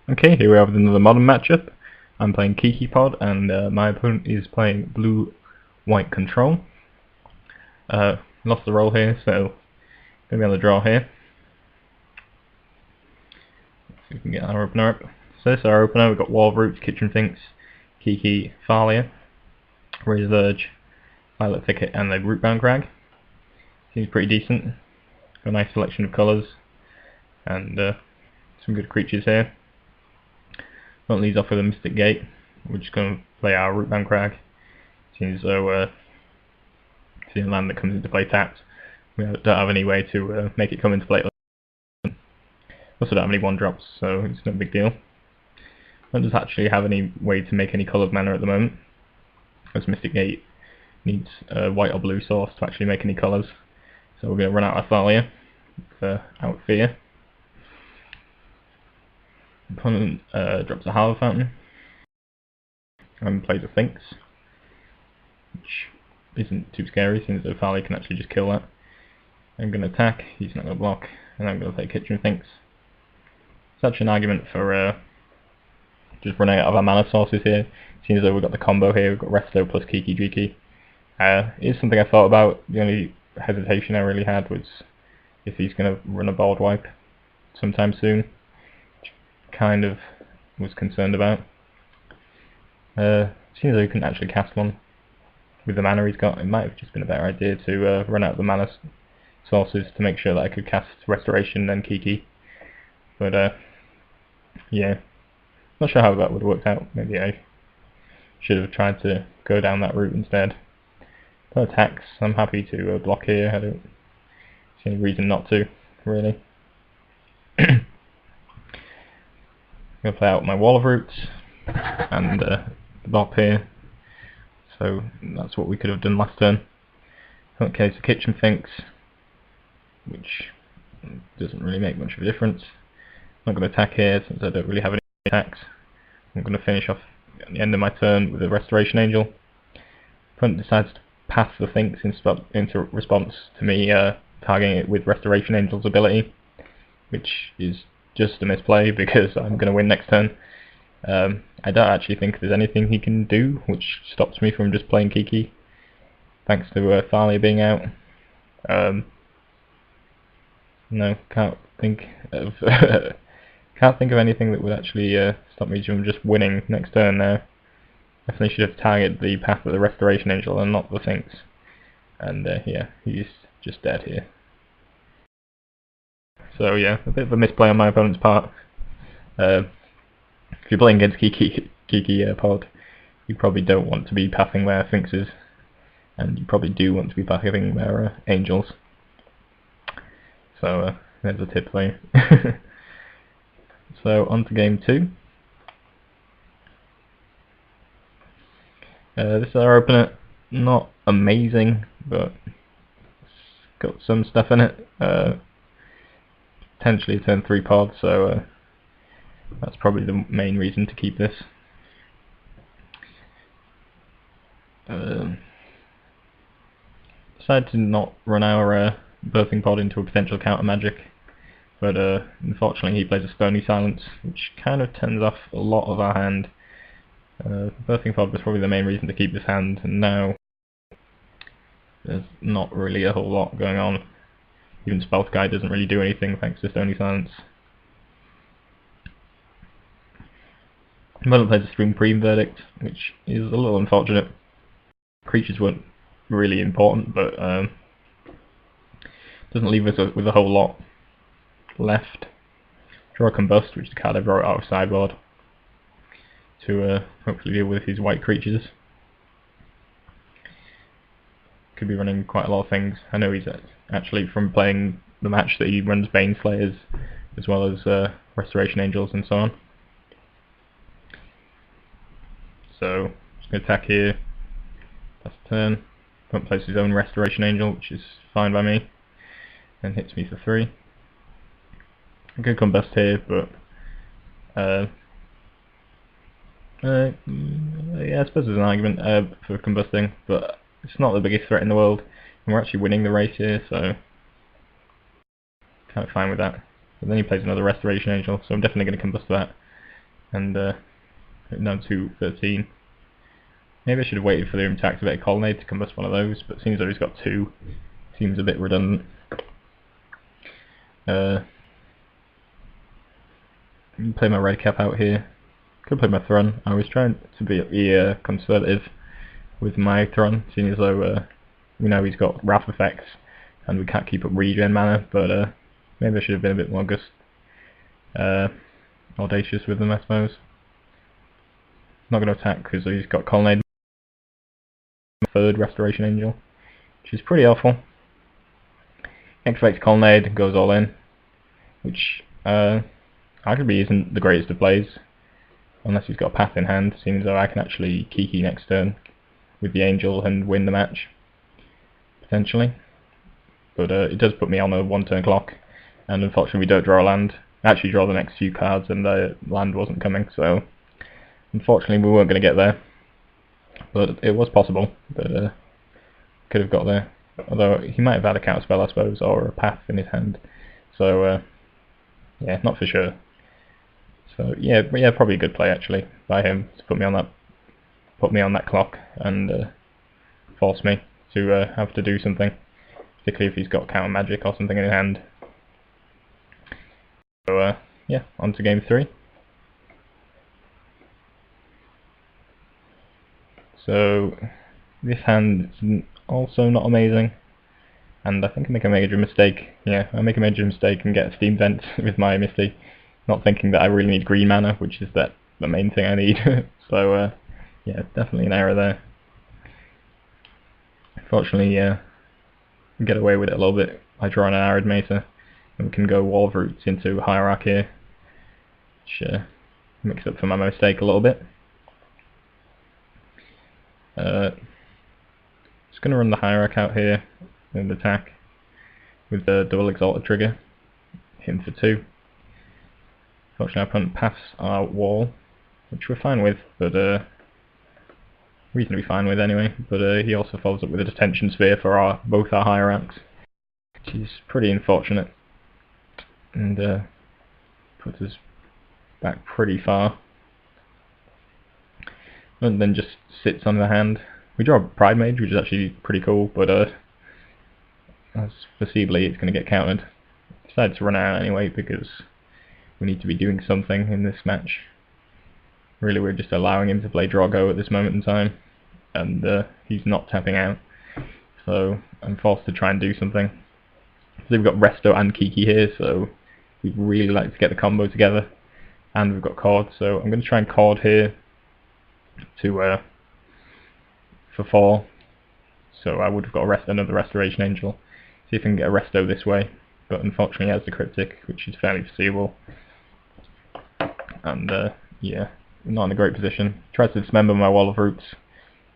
Okay, here we have another modern matchup. I'm playing Kiki-Pod and my opponent is playing blue-white control. Lost the roll here, so going to be on the draw here. Let's see if we can get our opener up. So this is our opener. We've got Wall of Roots, Kitchen Finks, Kiki, Thalia, Razorverge, Fire-Lit Thicket and the Rootbound Crag. Seems pretty decent. Got a nice selection of colours and some good creatures here. Front leads off with a Mystic Gate. We're just going to play our Rootbound Crag. Seems as though seeing land that comes into play tapped, we don't have any way to make it come into play. Also don't have any 1-drops, so it's no big deal. Don't just actually have any way to make any coloured mana at the moment, as Mystic Gate needs a white or blue source to actually make any colours. So we're going to run out of Thalia with Out Fear. Opponent drops a Hallowed Fountain and plays a Finks, which isn't too scary since the Thalia can actually just kill that. I'm going to attack, he's not going to block, and I'm going to play Kitchen Finks. Such an argument for just running out of our mana sources here. Seems as though we've got the combo here, we've got Resto plus Kiki-Jiki. It is something I thought about. The only hesitation I really had was if he's going to run a board wipe sometime soon. Kind of was concerned about. Seems as though he couldn't actually cast one with the mana he's got. It might have just been a better idea to run out the mana sources to make sure that I could cast Restoration and Kiki. But yeah, not sure how that would have worked out. Maybe I should have tried to go down that route instead. But attacks, I'm happy to block here. I don't see any reason not to, really. I'm going to play out my Wall of Roots and the Bop here, so that's what we could have done last turn. Okay, so Kitchen Finks, which doesn't really make much of a difference. I'm not going to attack here since I don't really have any attacks. I'm going to finish off at the end of my turn with a Restoration Angel. Opponent decides to pass the Finks into response to me targeting it with Restoration Angel's ability, which is just a misplay because I'm going to win next turn. I don't actually think there's anything he can do which stops me from just playing Kiki, thanks to Thalia being out. No, can't think of anything that would actually stop me from just winning next turn now. Definitely should have targeted the path of the Restoration Angel and not the Finks. And yeah, he's just dead here. So yeah, a bit of a misplay on my opponent's part. If you're playing against Kiki-Pod, you probably don't want to be pathing their Finkses, and you probably do want to be pathing their Angels. So there's a tip for you. So on to game 2. This is our opener. Not amazing, but it's got some stuff in it. Potentially a turn 3 pod, so that's probably the main reason to keep this. Decided to not run our Birthing Pod into a potential counter magic, but unfortunately he plays a Stony Silence, which kind of turns off a lot of our hand. Birthing Pod was probably the main reason to keep this hand, and now there's not really a whole lot going on. Even Spell Guy doesn't really do anything thanks to Stony Silence. Opponent plays a Supreme Verdict, which is a little unfortunate. Creatures weren't really important, but doesn't leave us with a whole lot left. Draw a Combust, which is a card I brought out of sideboard to hopefully deal with his white creatures. Could be running quite a lot of things. I know he's actually, from playing the match, that he runs Baneslayers as well as Restoration Angels and so on. So just going to attack here. Last turn. Opponent plays his own Restoration Angel, which is fine by me, and hits me for 3. I could Combust here, but yeah, I suppose there's an argument for combusting, but it's not the biggest threat in the world, and we're actually winning the race here, so kind of fine with that. But then he plays another Restoration Angel, so I'm definitely going to combust that. and down to 13. Maybe I should have waited for him to activate a Colonnade to combust one of those, but seems though he's got 2. Seems a bit redundant. Play my Redcap out here. Could play my Thrun. I was trying to be conservative with my Thrun, seeing as though we know he's got Wrath effects and we can't keep up regen mana, but maybe I should have been a bit more audacious with them, I suppose. Not going to attack because he's got Colonnade, 3rd Restoration Angel, which is pretty awful. Activates Colonnade, goes all in, which arguably isn't the greatest of plays, unless he's got a path in hand, seeing as though I can actually Kiki next turn with the Angel and win the match, potentially. But it does put me on a 1-turn clock, and unfortunately we don't draw a land. I actually draw the next few cards and the land wasn't coming, so unfortunately we weren't going to get there. But it was possible that could have got there. Although he might have had a counterspell, I suppose, or a path in his hand. So yeah, not for sure. So yeah, probably a good play actually by him to put me on that clock and force me to have to do something, particularly if he's got counter magic or something in his hand. So yeah, on to game 3. So this hand is also not amazing, and I think I make a major mistake. Yeah, I make a major mistake and get a Steam Vent with my Misty, not thinking that I really need green mana, which is the main thing I need. So yeah, definitely an error there. Fortunately, we get away with it a little bit by drawing an Arid Mesa, and we can go Wall of Roots into Hierarch here, which makes up for my mistake a little bit. Just going to run the Hierarch out here and attack with the double Exalted trigger, hit him for 2. Fortunately our opponent paths our wall, which we're fine with, but reasonably fine with anyway, but he also follows up with a Detention Sphere for both our Hierarchs, which is pretty unfortunate, and puts us back pretty far. And then just sits on the hand. We draw a Pridemage, which is actually pretty cool, but as foreseeably it's going to get countered. Decided to run out anyway because we need to be doing something in this match. Really, we're just allowing him to play draw go at this moment in time, and he's not tapping out, so I'm forced to try and do something. So we've got Resto and Kiki here, so we'd really like to get the combo together, and we've got Chord, so I'm going to try and Chord here to for 4, so I would have got another Restoration Angel. See if I can get a Resto this way, but unfortunately he has the Cryptic, which is fairly foreseeable, and yeah, not in a great position. Tried to dismember my Wall of Roots, so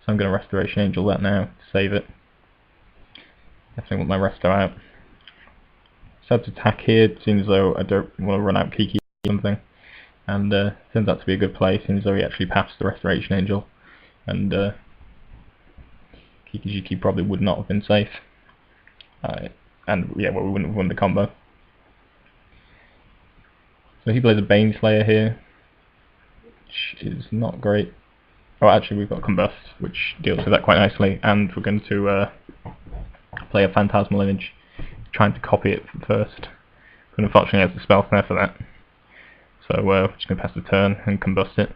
I'm going to Restoration Angel that now to save it. Definitely want my Resto out. So to attack here, it seems as though I don't want to run out Kiki or something, and turns out to be a good play, seems as though he actually paths the Restoration Angel, and Kiki-Jiki probably would not have been safe, and yeah, well, we wouldn't have won the combo. So he plays a Baneslayer here, which is not great. Oh, actually we've got Combust, which deals with that quite nicely, and we're going to play a Phantasmal Image, trying to copy it first, but unfortunately he has the spell snare for that. So we're just going to pass the turn and combust it.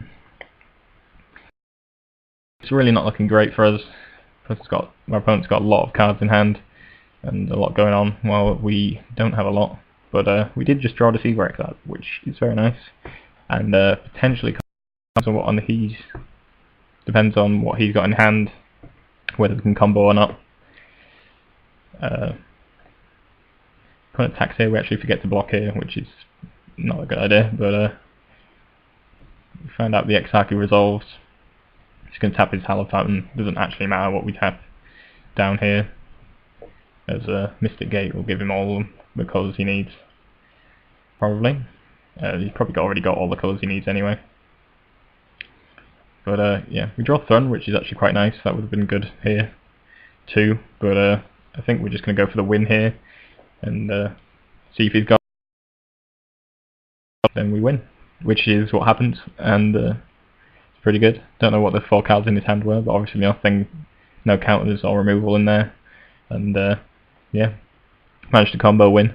It's really not looking great for us. My opponent's got a lot of cards in hand and a lot going on, while we don't have a lot. But we did just draw Deceiver Exarch, which is very nice, and potentially depends on what he's got in hand, whether we can combo or not. Opponent attacks here, we actually forget to block here, which is not a good idea, but we find out the Exarchy resolves. He's going to tap his Hallowed Fountain. Doesn't actually matter what we tap down here, as Mystic Gate will give him all the colours he needs. Probably. He's probably already got all the colours he needs anyway. But yeah, we draw Thrun, which is actually quite nice. That would have been good here too. But I think we're just going to go for the win here and see if he's got. Then we win. which is what happened, and it's pretty good. Don't know what the 4 cards in his hand were, but obviously nothing, no counters or removal in there, and yeah, managed to combo win.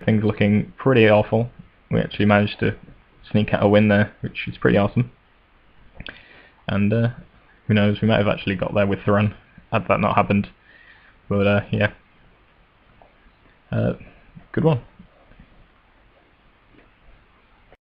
Things looking pretty awful. We actually managed to sneak out a win there, which is pretty awesome. And who knows, we might have actually got there with Thraben had that not happened. But yeah, good one.